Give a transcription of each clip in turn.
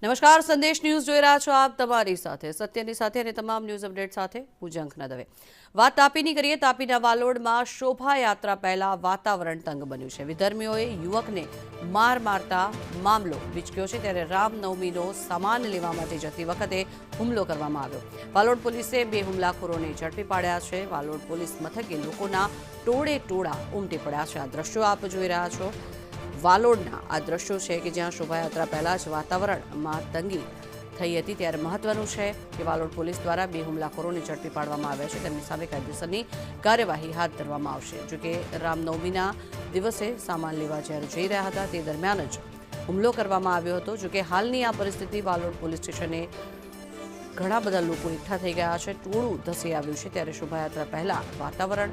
નમસ્કાર, સંદેશ ન્યૂઝ જોઈ રહ્યા છો આપ તમારી સાથે સત્યની સાથે અને તમામ ન્યૂઝ અપડેટ સાથે હું ઝંખના દવે। વાત તાપીની કરીએ। તાપીના વાલોડમાં શોભાયાત્રા પહેલા વાતાવરણ તંગ બન્યું છે। વિધર્મીઓએ યુવકને માર મારતા મામલો વિચક્યો છે, ત્યારે રામનવમીનો સામાન લેવા માટે જતી વખતે હુમલો કરવામાં આવ્યો। વાલોડ પોલીસે બે હુમલાખોરોને ઝડપી પાડ્યા છે। વાલોડ પોલીસ મથકે લોકોના ટોળે ટોળા ઉમટી પડ્યા છે। આ દ્રશ્યો આપ જોઈ રહ્યા છો। વાલોડના આ દ્રશ્યો છે કે જ્યાં શોભાયાત્રા પહેલા જ વાતાવરણમાં તંગી થઈ હતી, ત્યારે મહત્વનું છે કે વાલોડ પોલીસ દ્વારા બે હુમલાખોરોને ઝડપી પાડવામાં આવ્યા છે। તેમની સામે કાયદેસરની કાર્યવાહી હાથ ધરવામાં આવશે। જોકે રામનવમીના દિવસે સામાન લેવા જ્યારે જઈ રહ્યા હતા તે દરમિયાન જ હુમલો કરવામાં આવ્યો હતો। જોકે હાલની આ પરિસ્થિતિ વાલોડ પોલીસ સ્ટેશને ઘણા બધા લોકો એકઠા થઈ ગયા છે, ટોળું ધસી આવ્યું છે, ત્યારે શોભાયાત્રા પહેલા વાતાવરણ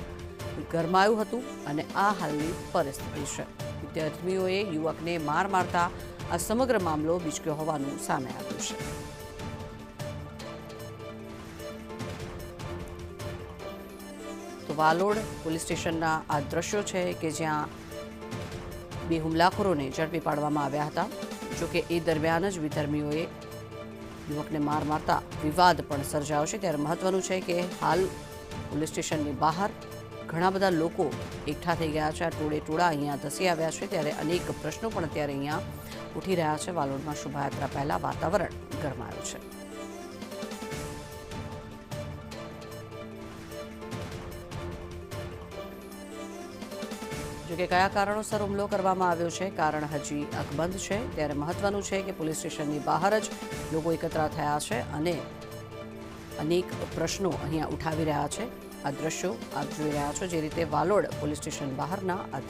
ગરમાયું હતું અને આ હાલની પરિસ્થિતિ છે। વિદ્યાર્થીઓએ યુવકને માર મારતા આ સમગ્ર મામલો વિચક્યો હોવાનું સામે આવ્યું છે। તો વાલોડ પોલીસ સ્ટેશનના આ દ્રશ્યો છે કે જ્યાં બે હુમલાખોરોને ઝડપી પાડવામાં આવ્યા હતા। જોકે એ દરમિયાન જ વિધર્મીઓએ યુવકને માર મારતા વિવાદ પણ સર્જાયો છે। ત્યારે મહત્વનું છે કે હાલ પોલીસ સ્ટેશનની બહાર ઘણા બધા લોકો એકઠા થઈ ગયા છે। આ ટોળે ટોળા અહીંયા ધસી આવ્યા છે, ત્યારે અનેક પ્રશ્નો પણ અત્યારે અહીંયા ઉઠી રહ્યા છે। વાલોડમાં શોભાયાત્રા પહેલા વાતાવરણ ગરમાયું છે। જોકે કયા કારણોસર હુમલો કરવામાં આવ્યો છે કારણ હજી અકબંધ છે। ત્યારે મહત્વનું છે કે પોલીસ સ્ટેશનની બહાર જ લોકો એકત્ર થયા છે અને અનેક પ્રશ્નો અહીંયા ઉઠાવી રહ્યા છે। આ દ્રશ્યો આપ જોઈ રહ્યા છો, જે રીતે વાલોડ પોલીસ સ્ટેશન બહારના આ